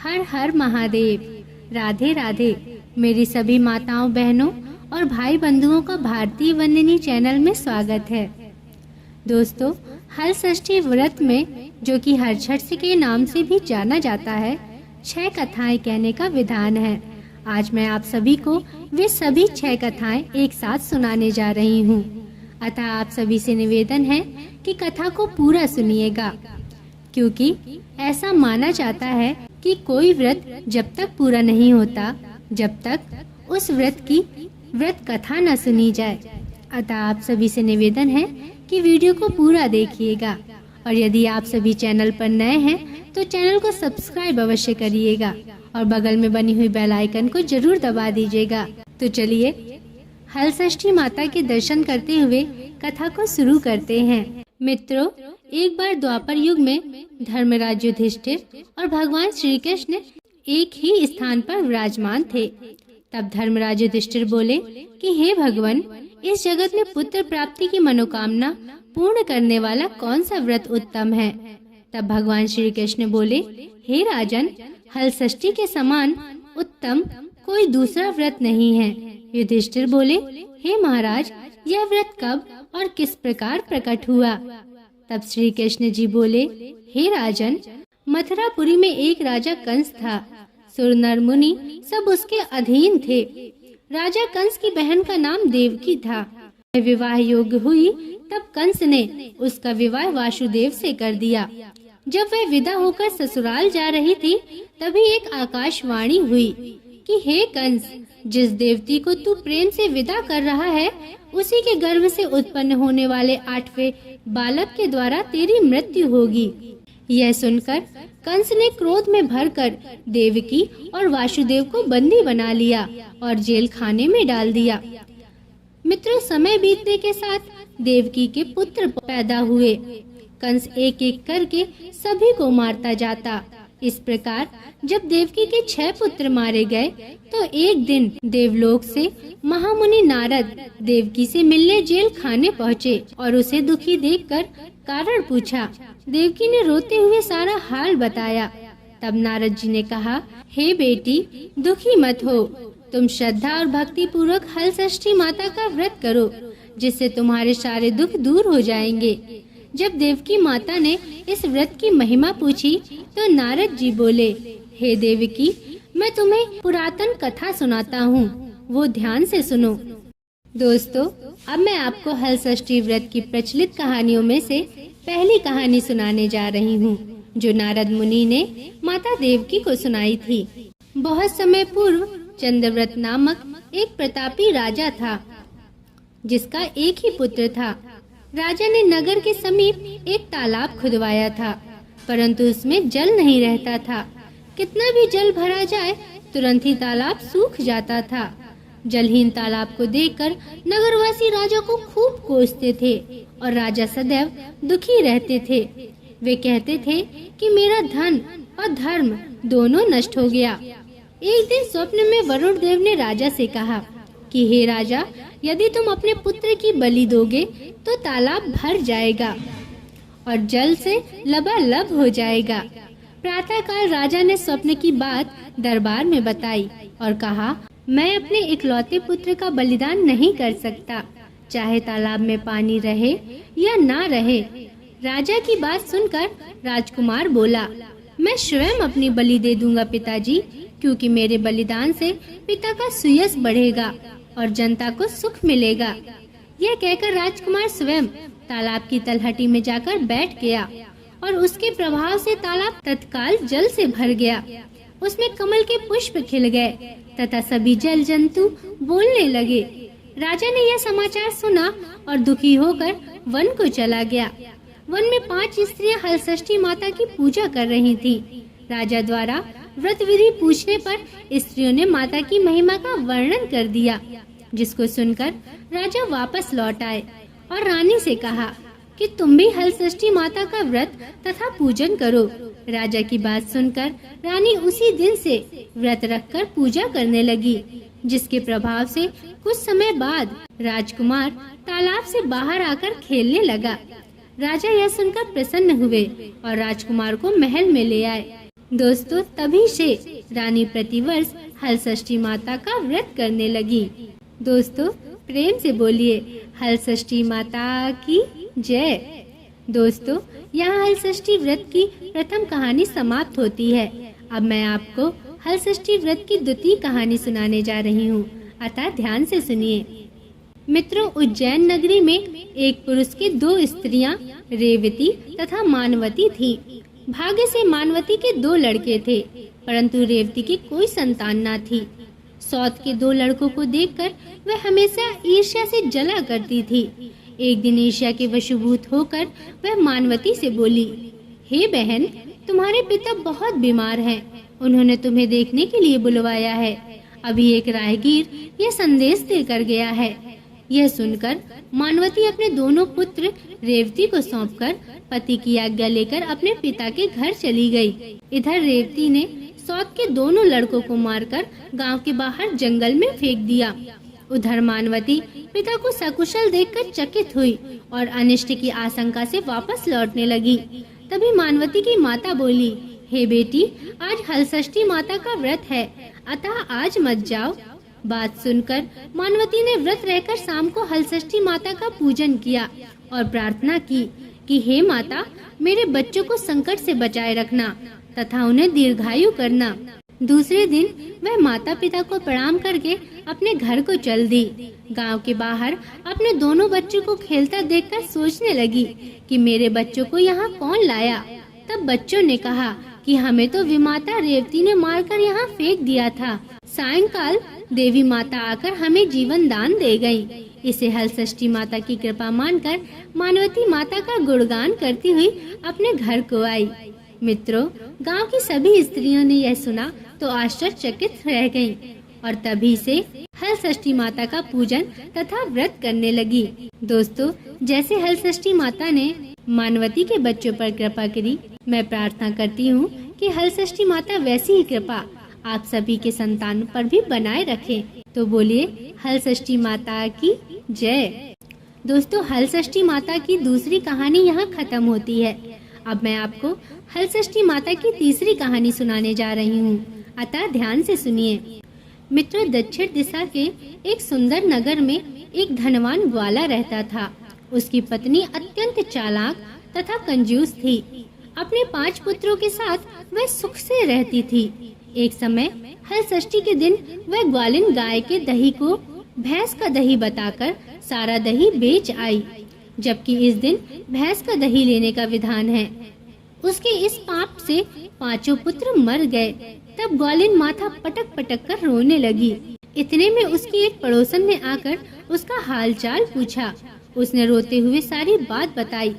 हर हर महादेव। राधे राधे मेरी सभी माताओं बहनों और भाई बंधुओं का भारतीय वंदिनी चैनल में स्वागत है। दोस्तों, हल षष्ठी व्रत में, जो कि हरछठ के नाम से भी जाना जाता है, 6 कथाएं कहने का विधान है। आज मैं आप सभी को वे सभी 6 कथाएं एक साथ सुनाने जा रही हूँ। अतः आप सभी से निवेदन है कि कथा को पूरा सुनिएगा, क्योंकि ऐसा माना जाता है कि कोई व्रत जब तक पूरा नहीं होता जब तक उस व्रत की व्रत कथा न सुनी जाए। अतः आप सभी से निवेदन है कि वीडियो को पूरा देखिएगा, और यदि आप सभी चैनल पर नए हैं तो चैनल को सब्सक्राइब अवश्य करिएगा और बगल में बनी हुई बेल आइकन को जरूर दबा दीजिएगा। तो चलिए हल षष्ठी माता के दर्शन करते हुए कथा को शुरू करते हैं। मित्रों, एक बार द्वापर युग में धर्मराज युधिष्ठिर और भगवान श्री कृष्ण एक ही स्थान पर विराजमान थे। तब धर्मराज युधिष्ठिर बोले कि हे भगवान, इस जगत में पुत्र प्राप्ति की मनोकामना पूर्ण करने वाला कौन सा व्रत उत्तम है? तब भगवान श्री कृष्ण बोले, हे राजन, हल षष्ठी के समान उत्तम कोई दूसरा व्रत नहीं है। युधिष्ठिर बोले, हे महाराज, यह व्रत कब और किस प्रकार प्रकट हुआ? तब श्री कृष्ण जी बोले, हे राजन, मथुरापुरी में एक राजा कंस था। सुर नर मुनि सब उसके अधीन थे। राजा कंस की बहन का नाम देवकी था। वह विवाह योग्य हुई तब कंस ने उसका विवाह वासुदेव से कर दिया। जब वह विदा होकर ससुराल जा रही थी, तभी एक आकाशवाणी हुई कि हे कंस, जिस देवती को तू प्रेम से विदा कर रहा है, उसी के गर्भ से उत्पन्न होने वाले 8वें बालक के द्वारा तेरी मृत्यु होगी। यह सुनकर कंस ने क्रोध में भरकर देवकी और वासुदेव को बंदी बना लिया और जेल खाने में डाल दिया। मित्रों, समय बीतने के साथ देवकी के पुत्र पैदा हुए। कंस एक एक करके सभी को मारता जाता। इस प्रकार जब देवकी के 6 पुत्र मारे गए तो एक दिन देवलोक से महामुनि नारद देवकी से मिलने जेल खाने पहुँचे और उसे दुखी देखकर कारण पूछा। देवकी ने रोते हुए सारा हाल बताया। तब नारद जी ने कहा, हे बेटी, दुखी मत हो। तुम श्रद्धा और भक्ति पूर्वक हल षष्ठी माता का व्रत करो, जिससे तुम्हारे सारे दुख दूर हो जाएंगे। जब देवकी माता ने इस व्रत की महिमा पूछी तो नारद जी बोले, हे देवकी, मैं तुम्हें पुरातन कथा सुनाता हूँ, वो ध्यान से सुनो। दोस्तों, अब मैं आपको हल षष्ठी व्रत की प्रचलित कहानियों में से पहली कहानी सुनाने जा रही हूँ, जो नारद मुनि ने माता देवकी को सुनाई थी। बहुत समय पूर्व चंद्रव्रत नामक एक प्रतापी राजा था, जिसका एक ही पुत्र था। राजा ने नगर के समीप एक तालाब खुदवाया था, परंतु उसमें जल नहीं रहता था। कितना भी जल भरा जाए, तुरंत ही तालाब सूख जाता था। जलहीन तालाब को देखकर नगरवासी राजा को खूब कोसते थे और राजा सदैव दुखी रहते थे। वे कहते थे कि मेरा धन और धर्म दोनों नष्ट हो गया। एक दिन स्वप्न में वरुण देव ने राजा से कहा कि हे राजा, यदि तुम अपने पुत्र की बलि दोगे तो तालाब भर जाएगा और जल से लबालब हो जाएगा। प्रातःकाल राजा ने स्वप्न की बात दरबार में बताई और कहा, मैं अपने इकलौते पुत्र का बलिदान नहीं कर सकता, चाहे तालाब में पानी रहे या ना रहे। राजा की बात सुनकर राजकुमार बोला, मैं स्वयं अपनी बलि दे दूंगा पिताजी, क्योंकि मेरे बलिदान से पिता का सुयश बढ़ेगा और जनता को सुख मिलेगा। यह कहकर राजकुमार स्वयं तालाब की तलहटी में जाकर बैठ गया और उसके प्रभाव से तालाब तत्काल जल से भर गया। उसमें कमल के पुष्प खिल गए तथा सभी जल जंतु बोलने लगे। राजा ने यह समाचार सुना और दुखी होकर वन को चला गया। वन में 5 स्त्रियां हल षष्ठी माता की पूजा कर रही थीं। राजा द्वारा व्रत विधि पूछने पर स्त्रियों ने माता की महिमा का वर्णन कर दिया, जिसको सुनकर राजा वापस लौट आए और रानी से कहा कि तुम भी हल षष्ठी माता का व्रत तथा पूजन करो। राजा की बात सुनकर रानी उसी दिन से व्रत रखकर पूजा करने लगी, जिसके प्रभाव से कुछ समय बाद राजकुमार तालाब से बाहर आकर खेलने लगा। राजा यह सुनकर प्रसन्न हुए और राजकुमार को महल में ले आए। दोस्तों तभी से रानी प्रतिवर्ष हलषष्ठी माता का व्रत करने लगी। दोस्तों प्रेम से बोलिए हलषष्ठी माता की जय। दोस्तों यहाँ हलषष्ठी व्रत की प्रथम कहानी समाप्त होती है। अब मैं आपको हलषष्ठी व्रत की द्वितीय कहानी सुनाने जा रही हूँ, अतः ध्यान से सुनिए। मित्रों, उज्जैन नगरी में एक पुरुष की 2 स्त्रियां रेवती तथा मानवती थीं। भाग्य से मानवती के 2 लड़के थे, परंतु रेवती की कोई संतान न थी। सौत के 2 लड़कों को देखकर वह हमेशा ईर्ष्या से जला करती थी। एक दिन ईर्ष्या के वशीभूत होकर वह मानवती से बोली, हे बहन, तुम्हारे पिता बहुत बीमार हैं। उन्होंने तुम्हें देखने के लिए बुलवाया है। अभी एक राहगीर यह संदेश देकर गया है। यह सुनकर मानवती अपने दोनों पुत्र रेवती को सौंपकर पति की आज्ञा लेकर अपने पिता के घर चली गई। इधर रेवती ने सौत के दोनों लड़कों को मारकर गांव के बाहर जंगल में फेंक दिया। उधर मानवती पिता को सकुशल देखकर चकित हुई और अनिष्ट की आशंका से वापस लौटने लगी। तभी मानवती की माता बोली, हे बेटी, आज हलषष्ठी माता का व्रत है, अतः आज मत जाओ। बात सुनकर मानवती ने व्रत रहकर शाम को हलषष्ठी माता का पूजन किया और प्रार्थना की कि हे माता, मेरे बच्चों को संकट से बचाए रखना तथा उन्हें दीर्घायु करना। दूसरे दिन वह माता पिता को प्रणाम करके अपने घर को चल दी। गांव के बाहर अपने दोनों बच्चों को खेलता देखकर सोचने लगी कि मेरे बच्चों को यहाँ कौन लाया। तब बच्चों ने कहा कि हमें तो विमाता रेवती ने मारकर यहाँ फेंक दिया था। सायंकाल देवी माता आकर हमें जीवन दान दे गई। इसे हलषष्ठी माता की कृपा मानकर मानवती माता का गुणगान करती हुई अपने घर को आई। मित्रों, गांव की सभी स्त्रियों ने यह सुना तो आश्चर्यचकित रह गईं और तभी से हलषष्ठी माता का पूजन तथा व्रत करने लगी। दोस्तों, जैसे हलषष्ठी माता ने मानवती के बच्चों पर कृपा करी, मैं प्रार्थना करती हूँ कि हलषष्ठी माता वैसी ही कृपा आप सभी के संतान पर भी बनाए रखें। तो बोलिए हलषष्ठी माता की जय। दोस्तों, हलषष्ठी माता की दूसरी कहानी यहाँ खत्म होती है। अब मैं आपको हलषष्ठी माता की तीसरी कहानी सुनाने जा रही हूँ, अतः ध्यान से सुनिए। मित्रों, दक्षिण दिशा के एक सुंदर नगर में एक धनवान ग्वाला रहता था। उसकी पत्नी अत्यंत चालाक तथा कंजूस थी। अपने 5 पुत्रों के साथ वह सुख से रहती थी। एक समय हलषष्ठी के दिन वह ग्वालिन गाय के दही को भैंस का दही बताकर सारा दही बेच आई, जबकि इस दिन भैंस का दही लेने का विधान है। उसके इस पाप से 5 पुत्र मर गए। तब ग्वालिन माथा पटक पटक कर रोने लगी। इतने में उसकी एक पड़ोसन ने आकर उसका हालचाल पूछा। उसने रोते हुए सारी बात बताई।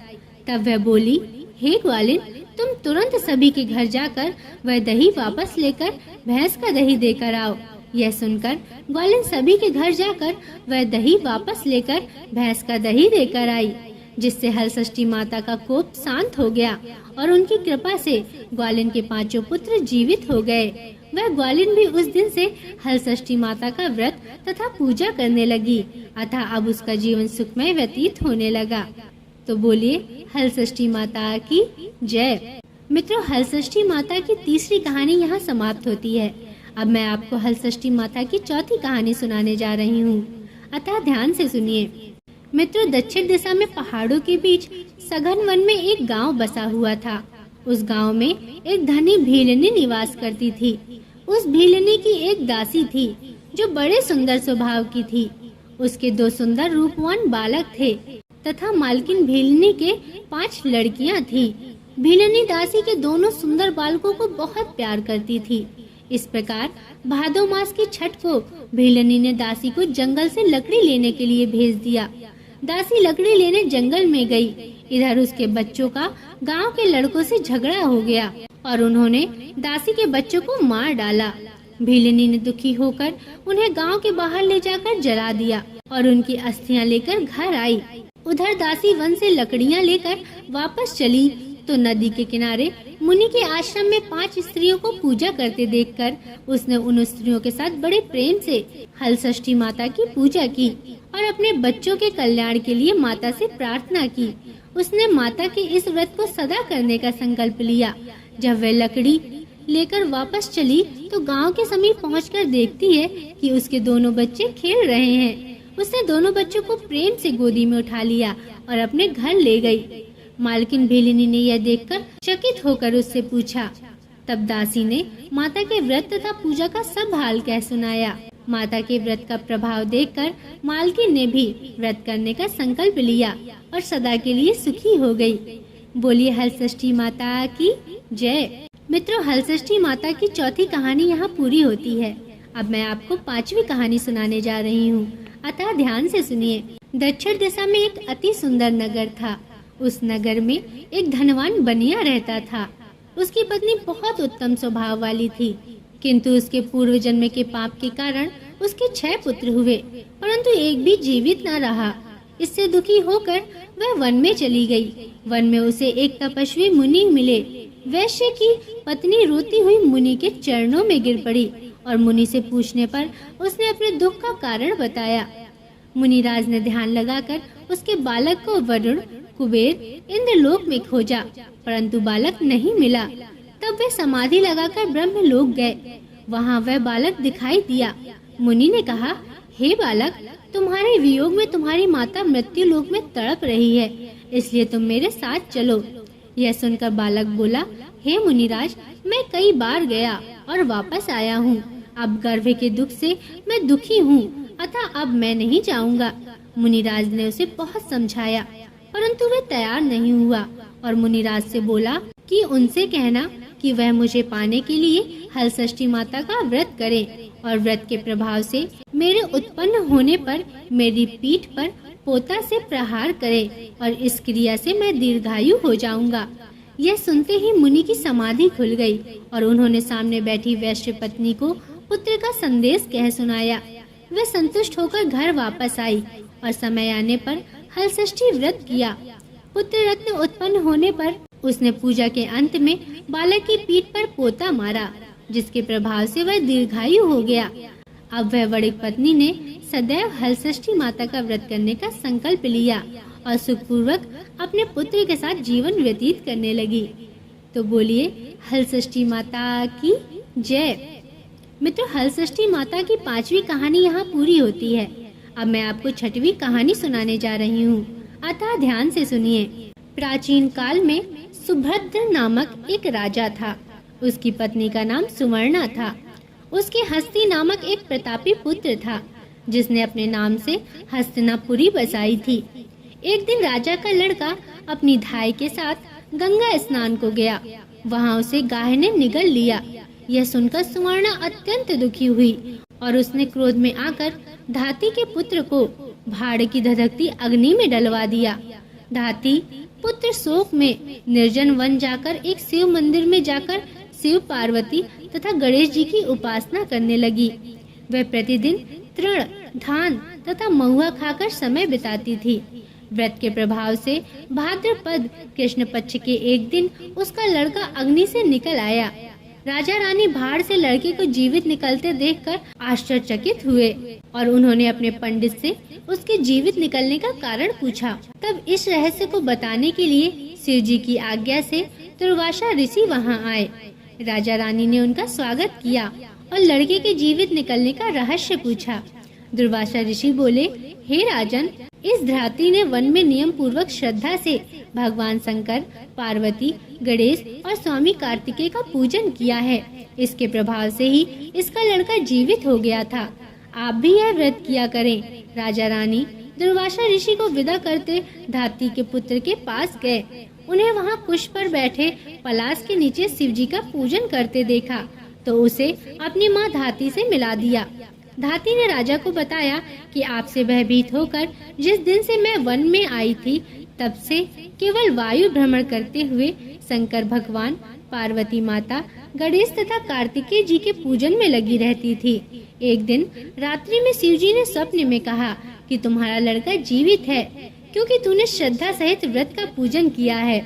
तब वह बोली, हे ग्वालिन, तुम तुरंत सभी के घर जाकर वह दही वापस लेकर भैंस का दही देकर आओ। यह सुनकर ग्वालिन सभी के घर जाकर वह दही वापस लेकर भैंस का दही देकर आई, जिससे हलषष्ठी माता का कोप शांत हो गया और उनकी कृपा से ग्वालिन के 5 पुत्र जीवित हो गए। वह ग्वालिन भी उस दिन से हलषष्ठी माता का व्रत तथा पूजा करने लगी, अतः अब उसका जीवन सुखमय व्यतीत होने लगा। तो बोलिए हलषष्ठी माता की जय। मित्रों, हलषष्ठी माता की तीसरी कहानी यहाँ समाप्त होती है। अब मैं आपको हलषष्ठी माता की चौथी कहानी सुनाने जा रही हूँ, अतः ध्यान से सुनिए। मित्रों, दक्षिण दिशा में पहाड़ों के बीच सघन वन में एक गांव बसा हुआ था। उस गांव में एक धनी भीलनी निवास करती थी। उस भीलनी की एक दासी थी जो बड़े सुंदर स्वभाव की थी। उसके 2 सुंदर रूपवान बालक थे तथा मालकिन भीलनी के 5 लड़कियां थी। भीलनी दासी के दोनों सुंदर बालकों को बहुत प्यार करती थी। इस प्रकार भादो मास की छठ को भीलनी ने दासी को जंगल से लकड़ी लेने के लिए भेज दिया। दासी लकड़ी लेने जंगल में गई। इधर उसके बच्चों का गांव के लड़कों से झगड़ा हो गया और उन्होंने दासी के बच्चों को मार डाला। भीलनी ने दुखी होकर उन्हें गांव के बाहर ले जाकर जला दिया और उनकी अस्थियां लेकर घर आई। उधर दासी वन से लकड़ियां लेकर वापस चली तो नदी के किनारे मुनि के आश्रम में 5 स्त्रियों को पूजा करते देखकर उसने उन स्त्रियों के साथ बड़े प्रेम से हलषष्ठी माता की पूजा की और अपने बच्चों के कल्याण के लिए माता से प्रार्थना की। उसने माता के इस व्रत को सदा करने का संकल्प लिया। जब वह लकड़ी लेकर वापस चली तो गांव के समीप पहुंचकर देखती है कि उसके दोनों बच्चे खेल रहे हैं। उसने दोनों बच्चों को प्रेम से गोदी में उठा लिया और अपने घर ले गई। मालकिन भेलिनी ने यह देखकर चकित होकर उससे पूछा। तब दासी ने माता के व्रत तथा पूजा का सब हाल कह सुनाया। माता के व्रत का प्रभाव देखकर मालकिन ने भी व्रत करने का संकल्प लिया और सदा के लिए सुखी हो गई। बोलिए हलषष्ठी माता की जय। मित्रों, हलषष्ठी माता की चौथी कहानी यहाँ पूरी होती है। अब मैं आपको पांचवी कहानी सुनाने जा रही हूँ, अतः ध्यान से सुनिए। दक्षिण दिशा में एक अति सुंदर नगर था। उस नगर में एक धनवान बनिया रहता था। उसकी पत्नी बहुत उत्तम स्वभाव वाली थी, किंतु उसके पूर्व जन्म के पाप के कारण उसके 6 पुत्र हुए, परंतु एक भी जीवित न रहा। इससे दुखी होकर वह वन में चली गई। वन में उसे एक तपस्वी मुनि मिले। वैश्य की पत्नी रोती हुई मुनि के चरणों में गिर पड़ी और मुनि से पूछने पर उसने अपने दुख का कारण बताया। मुनिराज ने ध्यान लगाकर उसके बालक को वरुण, कुबेर, इंद्रलोक में खोजा, परंतु बालक नहीं मिला। तब वे समाधि लगाकर ब्रह्मलोक गए। वहाँ वह बालक दिखाई दिया। मुनि ने कहा, हे बालक, तुम्हारे वियोग में तुम्हारी माता मृत्यु लोक में तड़प रही है, इसलिए तुम मेरे साथ चलो। यह सुनकर बालक बोला, हे मुनिराज, मैं कई बार गया और वापस आया हूँ। अब गर्भ के दुख से मैं दुखी हूँ, अतः अब मैं नहीं जाऊंगा। मुनिराज ने उसे बहुत समझाया, परंतु वह तैयार नहीं हुआ और मुनिराज से बोला कि उनसे कहना कि वह मुझे पाने के लिए हलषष्ठी माता का व्रत करे और व्रत के प्रभाव से मेरे उत्पन्न होने पर मेरी पीठ पर पोता से प्रहार करे और इस क्रिया से मैं दीर्घायु हो जाऊंगा। यह सुनते ही मुनि की समाधि खुल गई और उन्होंने सामने बैठी वैश्य पत्नी को पुत्र का संदेश कह सुनाया। वह संतुष्ट होकर घर वापस आई और समय आने पर हलषष्ठी व्रत किया। पुत्र रत्न उत्पन्न होने पर उसने पूजा के अंत में बालक की पीठ पर पोता मारा, जिसके प्रभाव से वह दीर्घायु हो गया। अब वह वणिक पत्नी ने सदैव हलषष्ठी माता का व्रत करने का संकल्प लिया और सुखपूर्वक अपने पुत्र के साथ जीवन व्यतीत करने लगी। तो बोलिए हलषष्ठी माता की जय। मित्रों, हलषष्ठी माता की 5वीं कहानी यहाँ पूरी होती है। अब मैं आपको 6वीं कहानी सुनाने जा रही हूँ, अतः ध्यान से सुनिए। प्राचीन काल में सुभद्र नामक एक राजा था। उसकी पत्नी का नाम सुवर्णा था। उसके हस्ती नामक एक प्रतापी पुत्र था, जिसने अपने नाम से हस्तिनापुरी बसाई थी। एक दिन राजा का लड़का अपनी धाई के साथ गंगा स्नान को गया। वहाँ उसे गाय ने निगल लिया। यह सुनकर सुवर्णा अत्यंत दुखी हुई और उसने क्रोध में आकर धाती के पुत्र को भाड़ की धधकती अग्नि में डलवा दिया। धाती पुत्र शोक में निर्जन वन जाकर एक शिव मंदिर में जाकर शिव, पार्वती तथा गणेश जी की उपासना करने लगी। वह प्रतिदिन तृण, धान तथा महुआ खाकर समय बिताती थी। व्रत के प्रभाव से भाद्रपद कृष्ण पक्ष के एक दिन उसका लड़का अग्नि से निकल आया। राजा रानी भाड़ से लड़के को जीवित निकलते देखकर आश्चर्यचकित हुए और उन्होंने अपने पंडित से उसके जीवित निकलने का कारण पूछा। तब इस रहस्य को बताने के लिए शिव जी की आज्ञा से दुर्वासा ऋषि वहां आए। राजा रानी ने उनका स्वागत किया और लड़के के जीवित निकलने का रहस्य पूछा। दुर्वासा ऋषि बोले, हे राजन, इस धाती ने वन में नियम पूर्वक श्रद्धा से भगवान शंकर, पार्वती, गणेश और स्वामी कार्तिकेय का पूजन किया है। इसके प्रभाव से ही इसका लड़का जीवित हो गया था। आप भी यह व्रत किया करें। राजा रानी दुर्वासा ऋषि को विदा करते धाती के पुत्र के पास गए। उन्हें वहां कुश पर बैठे पलाश के नीचे शिव जी का पूजन करते देखा तो उसे अपनी माँ धाती से मिला दिया। धाती ने राजा को बताया कि आपसे भयभीत होकर जिस दिन से मैं वन में आई थी, तब से केवल वायु भ्रमण करते हुए शंकर भगवान, पार्वती माता, गणेश तथा कार्तिकेय जी के पूजन में लगी रहती थी। एक दिन रात्रि में शिव जी ने स्वप्न में कहा कि तुम्हारा लड़का जीवित है, क्योंकि तूने श्रद्धा सहित व्रत का पूजन किया है।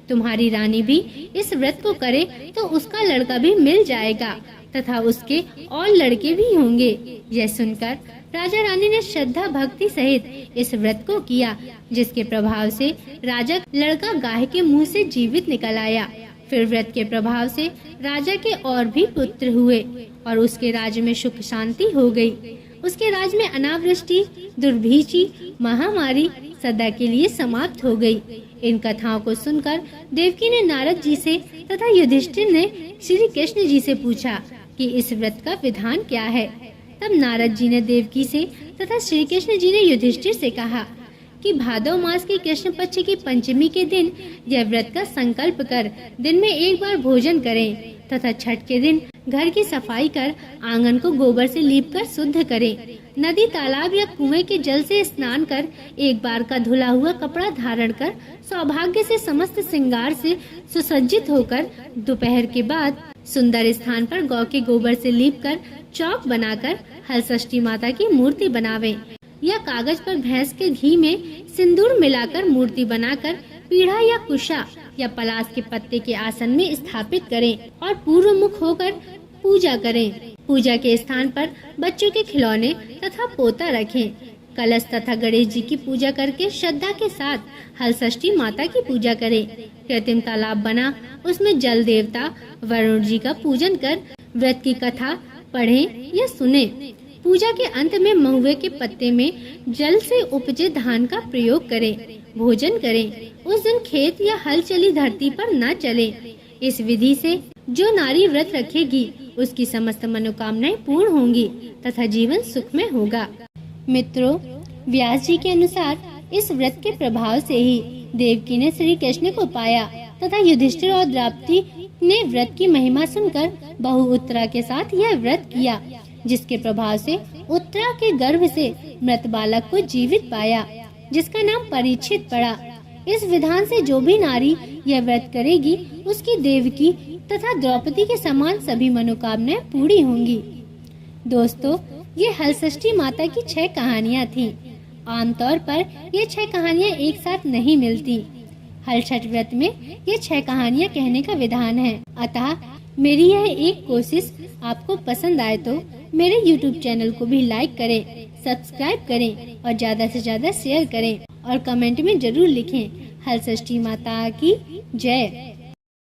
तुम्हारी रानी भी इस व्रत को करे तो उसका लड़का भी मिल जाएगा तथा उसके और लड़के भी होंगे। यह सुनकर राजा रानी ने श्रद्धा भक्ति सहित इस व्रत को किया, जिसके प्रभाव से राजा लड़का गाय के मुंह से जीवित निकल आया। फिर व्रत के प्रभाव से राजा के और भी पुत्र हुए और उसके राज्य में सुख शांति हो गई। उसके राज्य में अनावृष्टि, दुर्भिक्षी, महामारी सदा के लिए समाप्त हो गई। इन कथाओं को सुनकर देवकी ने नारद जी से तथा युधिष्ठिर ने श्री कृष्ण जी से पूछा कि इस व्रत का विधान क्या है। तब नारद जी ने देवकी से तथा श्री कृष्ण जी ने युधिष्ठिर से कहा कि भादव मास की कृष्ण पक्ष की पंचमी के दिन यह व्रत का संकल्प कर दिन में एक बार भोजन करें तथा छठ के दिन घर की सफाई कर आंगन को गोबर से लीप कर शुद्ध करें। नदी, तालाब या कुएं के जल से स्नान कर एक बार का धुला हुआ कपड़ा धारण कर सौभाग्य से समस्त श्रृंगार से सुसज्जित होकर दोपहर के बाद सुंदर स्थान पर गौ के गोबर से लीप कर चौक बनाकर हलषष्ठी माता की मूर्ति बनावें या कागज पर भैंस के घी में सिंदूर मिलाकर मूर्ति बनाकर पीढ़ा या कुशा या पलाश के पत्ते के आसन में स्थापित करें और पूर्व मुख होकर पूजा करें। पूजा के स्थान पर बच्चों के खिलौने तथा पोता रखें। कलश तथा गणेश जी की पूजा करके श्रद्धा के साथ हलषष्ठी माता की पूजा करें। कृत्रिम तालाब बना उसमें जल देवता वरुण जी का पूजन कर व्रत की कथा पढ़ें या सुने। पूजा के अंत में महुए के पत्ते में जल से उपजे धान का प्रयोग करें। भोजन करें। उस दिन खेत या हल चली धरती पर न चले। इस विधि से जो नारी व्रत रखेगी उसकी समस्त मनोकामनाएं पूर्ण होंगी तथा जीवन सुखमय होगा। मित्रों, व्यास जी के अनुसार इस व्रत के प्रभाव से ही देवकी ने श्री कृष्ण को पाया तथा युधिष्ठिर और द्रौपदी ने व्रत की महिमा सुनकर बहु उत्तरा के साथ यह व्रत किया, जिसके प्रभाव से उत्तरा के गर्भ से मृत बालक को जीवित पाया, जिसका नाम परीक्षित पड़ा। इस विधान से जो भी नारी यह व्रत करेगी उसकी देवकी तथा द्रौपदी के समान सभी मनोकामनाएं पूरी होंगी। दोस्तों, ये हलषष्ठी माता की 6 कहानियाँ थीं। आमतौर पर ये 6 कहानियाँ एक साथ नहीं मिलती। हलछठ व्रत में ये 6 कहानियाँ कहने का विधान है। अतः मेरी यह एक कोशिश आपको पसंद आए तो मेरे YouTube चैनल को भी लाइक करें, सब्सक्राइब करें और ज्यादा से ज्यादा शेयर करें और कमेंट में जरूर लिखें हलषष्ठी माता की जय।